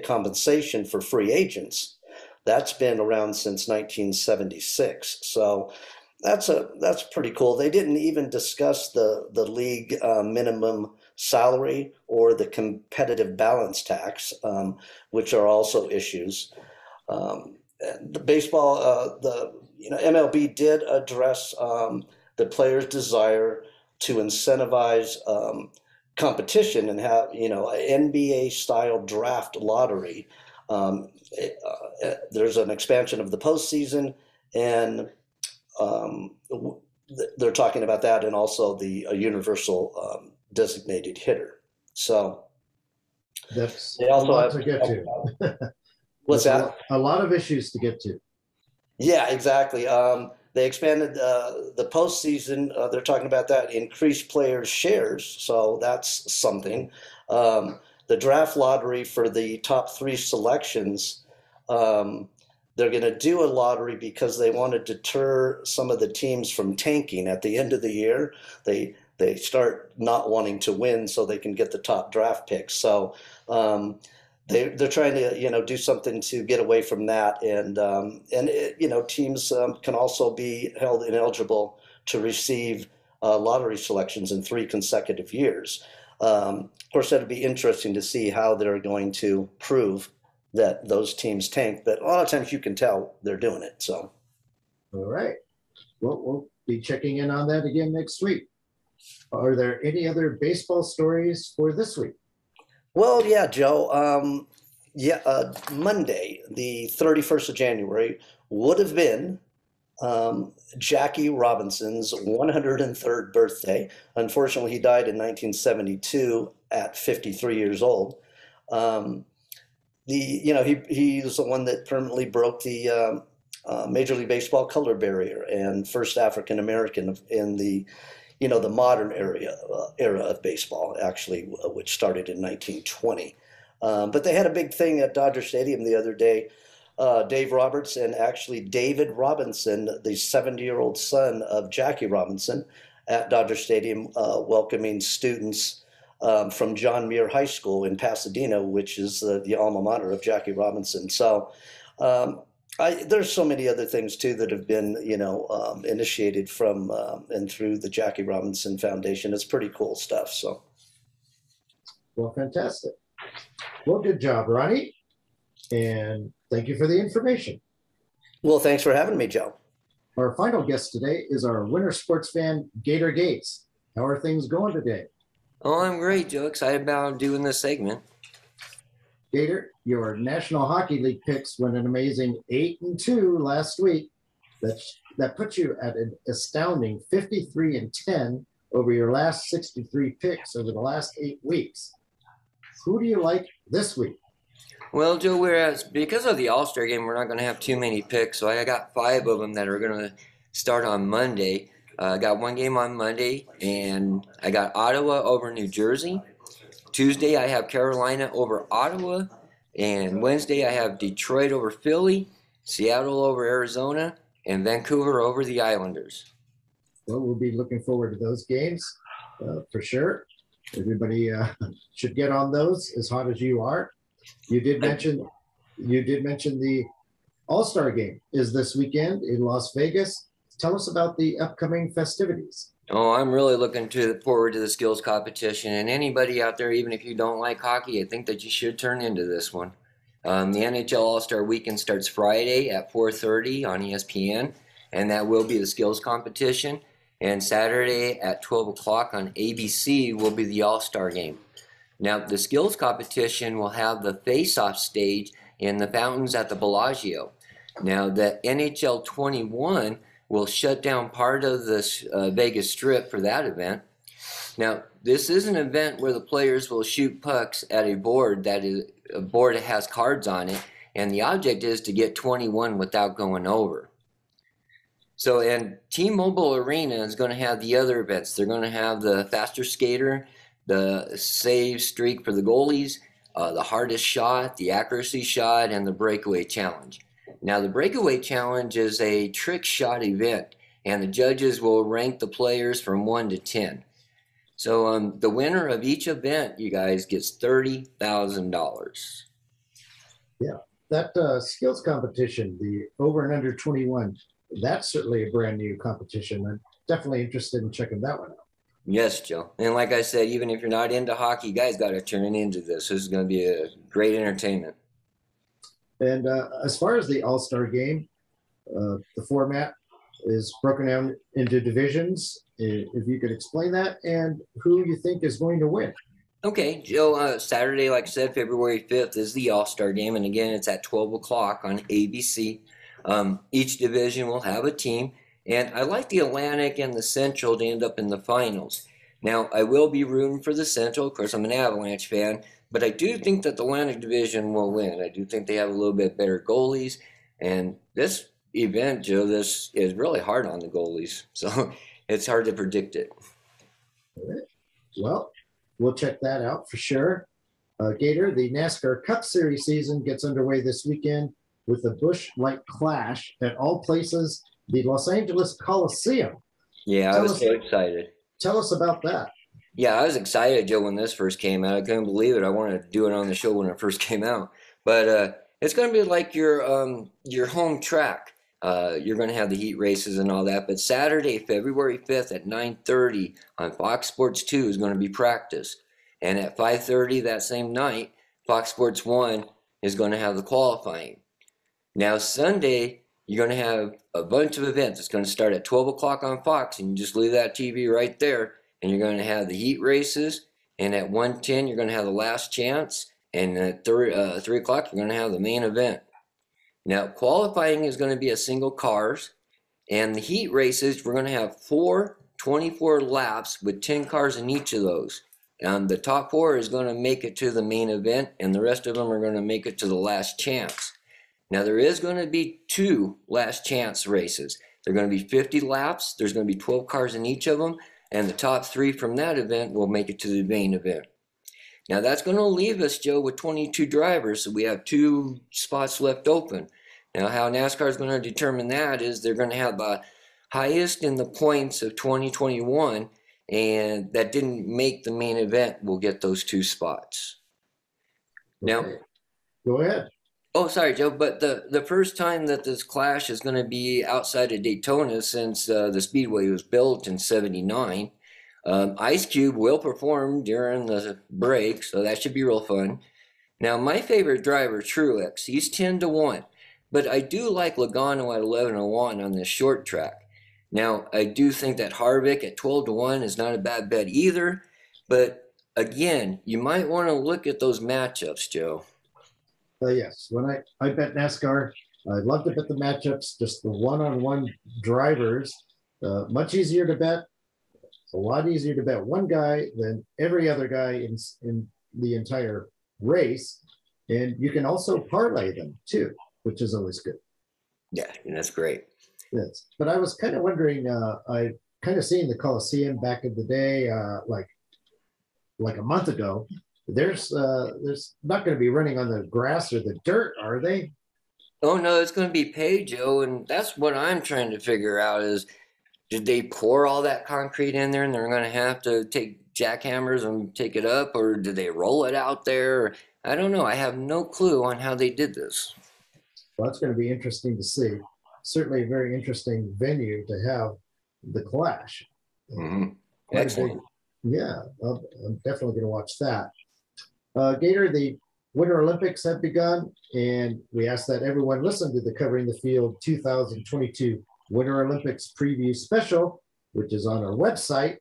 compensation for free agents. That's been around since 1976. So that's pretty cool. They didn't even discuss the league minimum salary or the competitive balance tax, which are also issues. The baseball, MLB did address the players' desire to incentivize competition and have an NBA style draft lottery. There's an expansion of the postseason, and they're talking about that, and also the universal designated hitter. So that's they also a lot have to get to. What's that? A lot of issues to get to. Yeah, exactly. They expanded the postseason. They're talking about that, increased players' shares. So that's something. The draft lottery for the top 3 selections, they're going to do a lottery because they want to deter some of the teams from tanking at the end of the year. They start not wanting to win so they can get the top draft picks. So they're trying to do something to get away from that, and teams can also be held ineligible to receive lottery selections in 3 consecutive years. Of course, that'd be interesting to see how they're going to prove that those teams tank, but a lot of times you can tell they're doing it. So, all right. Well, we'll be checking in on that again next week. Are there any other baseball stories for this week? Well, yeah, Joe. Monday, the 31st of January, would have been Jackie Robinson's 103rd birthday. Unfortunately, he died in 1972 at 53 years old. He was the one that permanently broke the Major League Baseball color barrier and first African American in the modern era of baseball, actually, which started in 1920. But they had a big thing at Dodger Stadium the other day. Dave Roberts and actually David Robinson, the 70-year-old son of Jackie Robinson, at Dodger Stadium, welcoming students from John Muir High School in Pasadena, which is the alma mater of Jackie Robinson. So there's so many other things too that have been, initiated from and through the Jackie Robinson Foundation. It's pretty cool stuff. So, well, fantastic. Well, good job, Ronnie, and thank you for the information. Well, thanks for having me, Joe. Our final guest today is our winter sports fan, Gator Gates. How are things going today? Oh, I'm great, Joe. Excited about doing this segment. Gator, your National Hockey League picks went an amazing 8-2 last week. That puts you at an astounding 53-10 over your last 63 picks over the last 8 weeks. Who do you like this week? Well, Joe, because of the All-Star game, we're not going to have too many picks, so I got 5 of them that are going to start on Monday. I got 1 game on Monday, and I got Ottawa over New Jersey. Tuesday, I have Carolina over Ottawa, and Wednesday, I have Detroit over Philly, Seattle over Arizona, and Vancouver over the Islanders. Well, we'll be looking forward to those games for sure. Everybody should get on those as hot as you are. You did mention the All-Star game is this weekend in Las Vegas. Tell us about the upcoming festivities. Oh, I'm really looking forward to the skills competition. And anybody out there, even if you don't like hockey, I think that you should turn into this one. The NHL All-Star Weekend starts Friday at 4:30 on ESPN, and that will be the skills competition. And Saturday at 12 o'clock on ABC will be the All-Star game. Now, the skills competition will have the face-off stage in the fountains at the Bellagio. Now, the NHL 21 will shut down part of this Vegas Strip for that event. Now, this is an event where the players will shoot pucks at a board that has cards on it, and the object is to get 21 without going over. So, and T-Mobile Arena is going to have the other events. They're going to have the faster skater, the save streak for the goalies, the hardest shot, the accuracy shot, and the breakaway challenge. Now, the breakaway challenge is a trick shot event, and the judges will rank the players from 1 to 10. So the winner of each event, you guys, gets $30,000. Yeah, that skills competition, the over and under 21, that's certainly a brand new competition. I'm definitely interested in checking that one out. Yes, Joe. And like I said, even if you're not into hockey, you guys got to turn into this. This is going to be a great entertainment. And as far as the All-Star game, the format is broken down into divisions. If you could explain that and who you think is going to win. Okay, Joe, Saturday, like I said, February 5th is the All-Star game. And again, it's at 12 o'clock on ABC. Each division will have a team. And I like the Atlantic and the Central to end up in the finals. Now, I will be rooting for the Central. Of course, I'm an Avalanche fan. But I do think that the Atlantic Division will win. I do think they have a little bit better goalies. And this event, Joe, this is really hard on the goalies. So it's hard to predict it. All right. Well, we'll check that out for sure. Gator, the NASCAR Cup Series season gets underway this weekend. with the Busch Light Clash at all places, the Los Angeles Coliseum. Yeah, I was so excited. Tell us about that. Yeah, I was excited, Joe, when this first came out. I couldn't believe it. I wanted to do it on the show when it first came out. But it's going to be like your home track. You're going to have the heat races and all that. But Saturday, February 5th at 9:30 on Fox Sports 2 is going to be practice. And at 5:30 that same night, Fox Sports 1 is going to have the qualifying. Now, Sunday, you're going to have a bunch of events. It's going to start at 12 o'clock on Fox, and you just leave that TV right there. And you're going to have the heat races, and at 1:10 you're going to have the last chance, and at 3 o'clock you're going to have the main event. Now, qualifying is going to be a single cars, and the heat races, we're going to have 24 laps with 10 cars in each of those. The top 4 is going to make it to the main event, and the rest of them are going to make it to the last chance. Now, there is going to be 2 last chance races. They're going to be 50 laps. There's going to be 12 cars in each of them. And the top 3 from that event will make it to the main event. Now, that's going to leave us, Joe, with 22 drivers. So we have 2 spots left open. Now, how NASCAR is going to determine that is they're going to have the highest in the points of 2021, and that didn't make the main event will get those 2 spots. Okay. Now, go ahead. Oh, sorry, Joe, but the first time that this clash is going to be outside of Daytona since the Speedway was built in '79. Ice Cube will perform during the break, so that should be real fun. Now, my favorite driver, Truex, he's 10-1, but I do like Logano at 11-1 on this short track. Now, I do think that Harvick at 12-1 is not a bad bet either, but again, you might want to look at those matchups, Joe. Yes, when I bet NASCAR, I love to bet the matchups, just the one-on-one drivers. Much easier to bet. It's a lot easier to bet one guy than every other guy in the entire race. And you can also parlay them too, which is always good. Yeah, that's great. Yes, but I was kind of wondering, I kind of seen the Coliseum back in the day, like a month ago. There's not going to be running on the grass or the dirt, are they? Oh, no, it's going to be paid, Joe, and that's what I'm trying to figure out is, did they pour all that concrete in there and they're going to have to take jackhammers and take it up, or did they roll it out there? I don't know. I have no clue on how they did this. Well, that's going to be interesting to see. Certainly a very interesting venue to have the Clash. Mm-hmm. Excellent. Yeah, I'm definitely going to watch that. Gator, the Winter Olympics have begun, and we ask that everyone listen to the Covering the Field 2022 Winter Olympics preview special, which is on our website.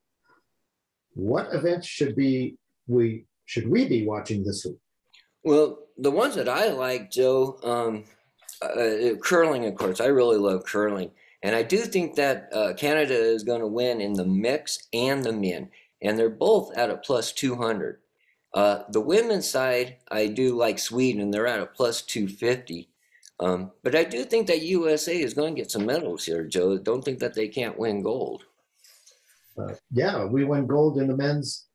What events should we be watching this week? Well, the ones that I like, Joe, curling, of course. I really love curling. And I do think that Canada is going to win in the mix and the men. And they're both at a plus 200. The women's side, I do like Sweden. They're at a plus 250. But I do think that USA is going to get some medals here, Joe. Don't think that they can't win gold. Yeah, we won gold in the men's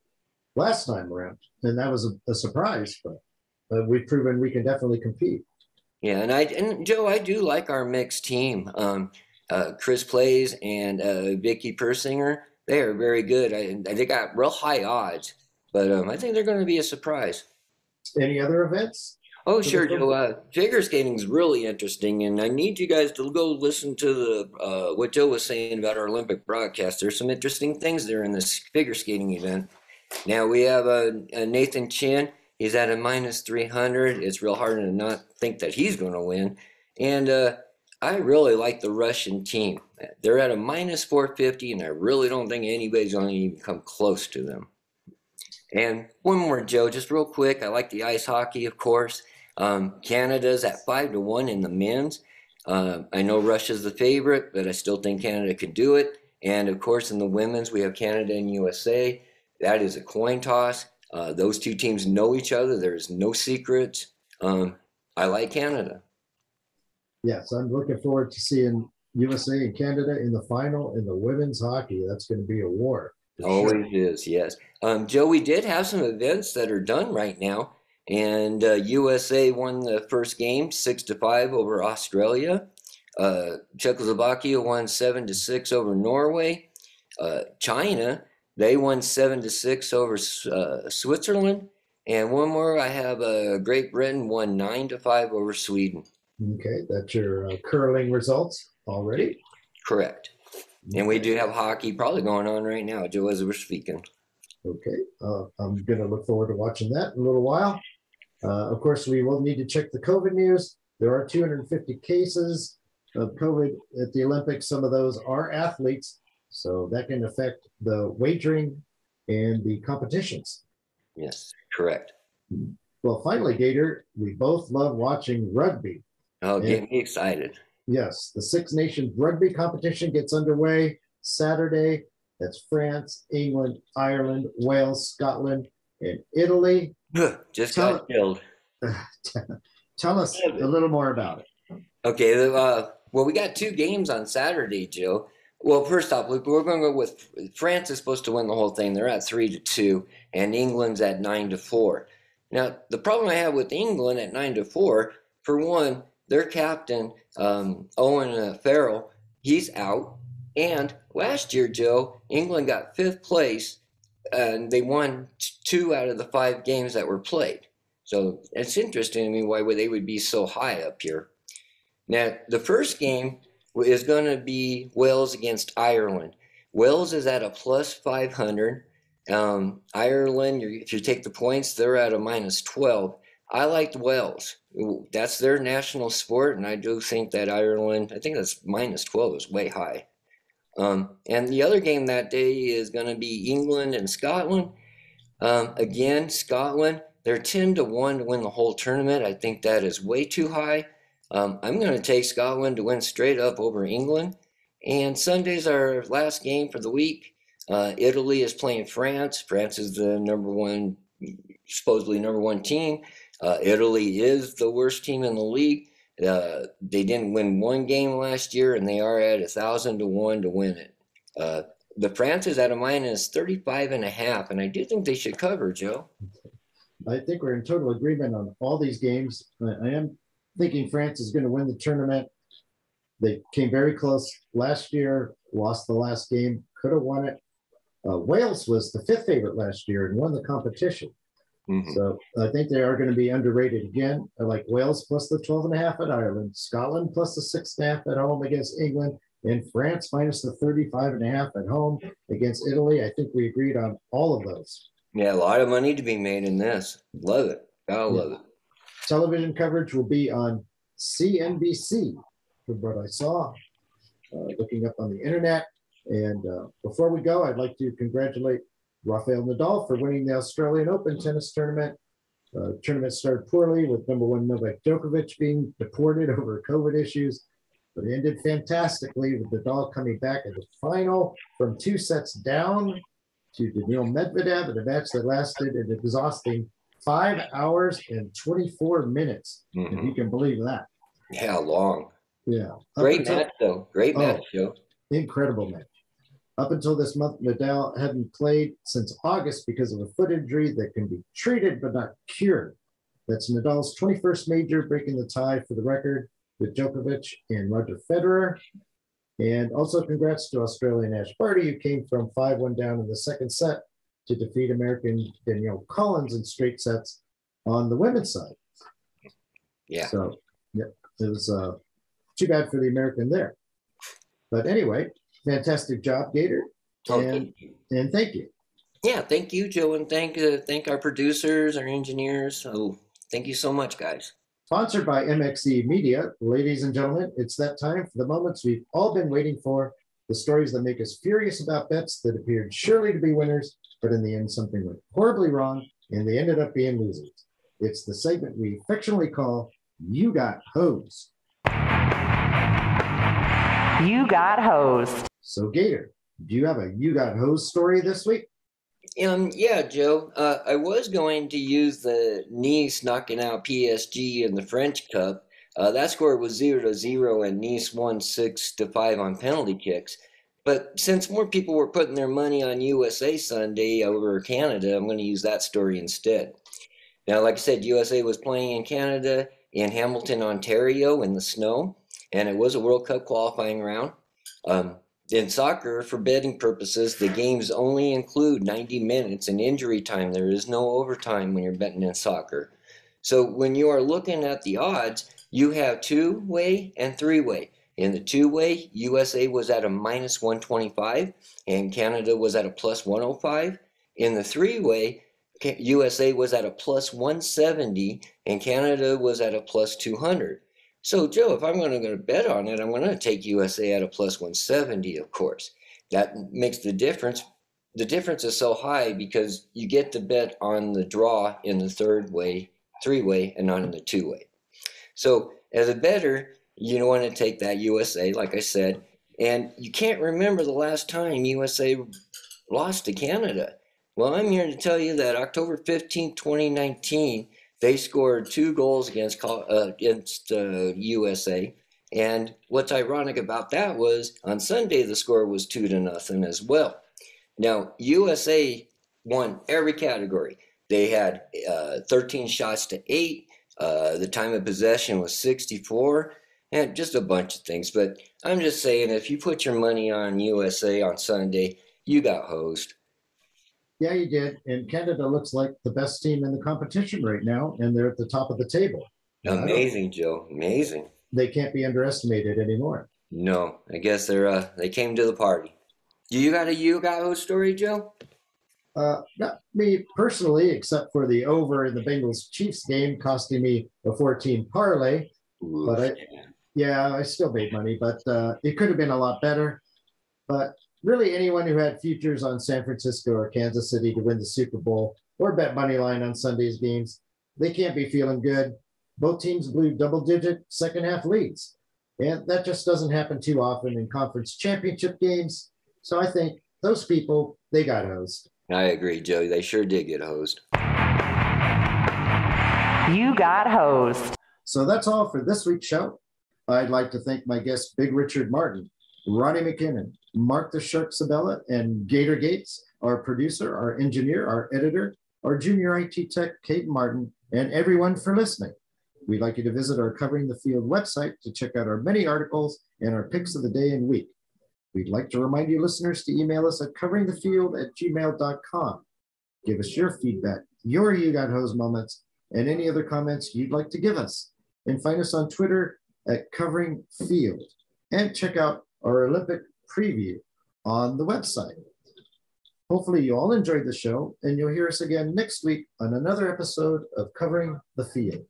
last time around. And that was a surprise. But we've proven we can definitely compete. Yeah, and Joe, I do like our mixed team. Chris Plays and Vicky Persinger, they are very good. They got real high odds, but I think they're going to be a surprise. Any other events? Oh, sure, Joe. Figure skating is really interesting, and I need you guys to go listen to the what Joe was saying about our Olympic broadcast. There's some interesting things there in this figure skating event. Now we have Nathan Chin. He's at a minus 300. It's real hard to not think that he's going to win. And I really like the Russian team. They're at a minus 450, and I really don't think anybody's going to even come close to them. And one more, Joe, just real quick. I like the ice hockey, of course. Canada's at 5-1 in the men's. I know Russia's the favorite, but I still think Canada could do it. And, of course, in the women's, we have Canada and USA. That is a coin toss. Those two teams know each other. There's no secrets. I like Canada. Yes, I'm looking forward to seeing USA and Canada in the final in the women's hockey. That's going to be a war. Always is, yes. Joe, we did have some events that are done right now, And USA won the first game 6-5 over Australia. Czechoslovakia won 7-6 over Norway. China, they won 7-6 over Switzerland. And one more, I have Great Britain won 9-5 over Sweden. Okay, that's your curling results already. Correct. And we do have hockey probably going on right now, Joe, as we're speaking. Okay, I'm going to look forward to watching that in a little while. Of course, we will need to check the COVID news. There are 250 cases of COVID at the Olympics. Some of those are athletes, so that can affect the wagering and the competitions. Yes, correct. Well, finally, Gator, we both love watching rugby. Oh, get me excited. Yes, the Six Nations rugby competition gets underway Saturday. That's France, England, Ireland, Wales, Scotland, and Italy. Just got killed. Tell us a little more about it. Okay, well, we got 2 games on Saturday, Joe. Well, first off, we're going to go with France is supposed to win the whole thing. They're at 3-2, and England's at 9-4. Now, the problem I have with England at 9-4, for one, their captain, Owen Farrell, he's out. And last year, Joe, England got 5th place, and they won 2 out of the 5 games that were played. So it's interesting to me why they would be so high up here. Now, the first game is going to be Wales against Ireland. Wales is at a +500. Ireland, if you take the points, they're at a -12. I liked Wales. That's their national sport, and I do think that Ireland, I think that's -12 is way high. And the other game that day is going to be England and Scotland. Again, Scotland, they're 10-1 to win the whole tournament. I think that is way too high. I'm going to take Scotland to win straight up over England. And Sunday's our last game for the week. Italy is playing France. France is the supposedly number one team. Italy is the worst team in the league. They didn't win 1 game last year, and they are at 1,000-1 to win it. The France is at a -35.5, and I do think they should cover, Joe. I think we're in total agreement on all these games. I am thinking France is going to win the tournament. They came very close last year, lost the last game, could have won it. Wales was the 5th favorite last year and won the competition. Mm-hmm. So I think they are going to be underrated again. I like Wales plus the 12.5 at Ireland, Scotland plus the 6.5 at home against England, and France minus the 35.5 at home against Italy. I think we agreed on all of those. Yeah, a lot of money to be made in this. Love it. Gotta love it. Television coverage will be on CNBC, from what I saw, looking up on the internet. And before we go, I'd like to congratulate Rafael Nadal for winning the Australian Open tennis tournament. Tournament started poorly with #1 Novak Djokovic being deported over COVID issues, but it ended fantastically with Nadal coming back in the final from 2 sets down to Daniil Medvedev in a match that lasted an exhausting 5 hours and 24 minutes, if you can believe that. Yeah, long. Yeah. Great match, though. Great match, Joe. Incredible match. Up until this month, Nadal hadn't played since August because of a foot injury that can be treated but not cured. That's Nadal's 21st major, breaking the tie for the record with Djokovic and Roger Federer. And also congrats to Australian Ash Barty, who came from 5-1 down in the second set to defeat American Danielle Collins in straight sets on the women's side. Yeah. So, yeah, it was too bad for the American there. But anyway, fantastic job, Gator. And thank you. Yeah, thank you, Joe, and thank our producers, our engineers. So thank you so much, guys. Sponsored by MXE Media. Ladies and gentlemen, it's that time for the moments we've all been waiting for, the stories that make us furious about bets that appeared surely to be winners, but in the end something went horribly wrong, and they ended up being losers. It's the segment we affectionately call You Got Hosed. You got hosed. So Gator, do you have a You Got Hosed story this week? Yeah, Joe. I was going to use the Nice knocking out PSG in the French Cup. That score was 0-0, and Nice won 6-5 on penalty kicks. But since more people were putting their money on USA Sunday over Canada, I'm going to use that story instead. Now, like I said, USA was playing in Canada, in Hamilton, Ontario, in the snow, and it was a World Cup qualifying round. In soccer, for betting purposes, the games only include 90 minutes and injury time. There is no overtime when you're betting in soccer. So when you are looking at the odds, you have two-way and three-way. In the two-way, USA was at a minus 125 and Canada was at a plus 105. In the three-way, USA was at a plus 170 and Canada was at a plus 200. So, Joe, if I'm going to bet on it, I'm going to take USA at a plus 170, of course. That makes the difference. The difference is so high because you get to bet on the draw in the three-way, and not in the two-way. So, as a bettor, you want to take that USA, like I said, and you can't remember the last time USA lost to Canada. Well, I'm here to tell you that October 15, 2019, they scored 2 goals against USA. And what's ironic about that was on Sunday, the score was 2-0 as well. Now, USA won every category. They had 13 shots to 8. The time of possession was 64, and just a bunch of things. But I'm just saying, if you put your money on USA on Sunday, you got hosed. Yeah, you did. And Canada looks like the best team in the competition right now, and they're at the top of the table. Amazing, Joe. Amazing. They can't be underestimated anymore. No, I guess they came to the party. You got a host story, Joe? Not me personally, except for the over in the Bengals-Chiefs game costing me a 14 parlay. Ooh, But I still made money, but it could have been a lot better. But really, anyone who had futures on San Francisco or Kansas City to win the Super Bowl or bet money line on Sunday's games, they can't be feeling good. Both teams blew double-digit second-half leads. And that just doesn't happen too often in conference championship games. So I think those people, they got hosed. I agree, Joe. They sure did get hosed. You got hosed. So that's all for this week's show. I'd like to thank my guests, Big Richard Martin, Ronnie McKinnon, Marc the Shark Sabella, and Gator Gates, our producer, our engineer, our editor, our junior IT tech, Kate Martin, and everyone for listening. We'd like you to visit our Covering the Field website to check out our many articles and our picks of the day and week. We'd like to remind you listeners to email us at coveringthefield@gmail.com. Give us your feedback, your You Got Hosed moments, and any other comments you'd like to give us. And find us on Twitter at Covering Field. And check out our Olympic preview on the website. Hopefully you all enjoyed the show, and you'll hear us again next week on another episode of Covering the Field.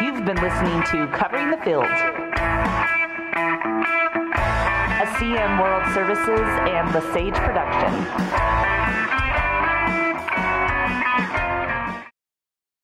You've been listening to Covering the Field, a CMworldservices and the Sage production.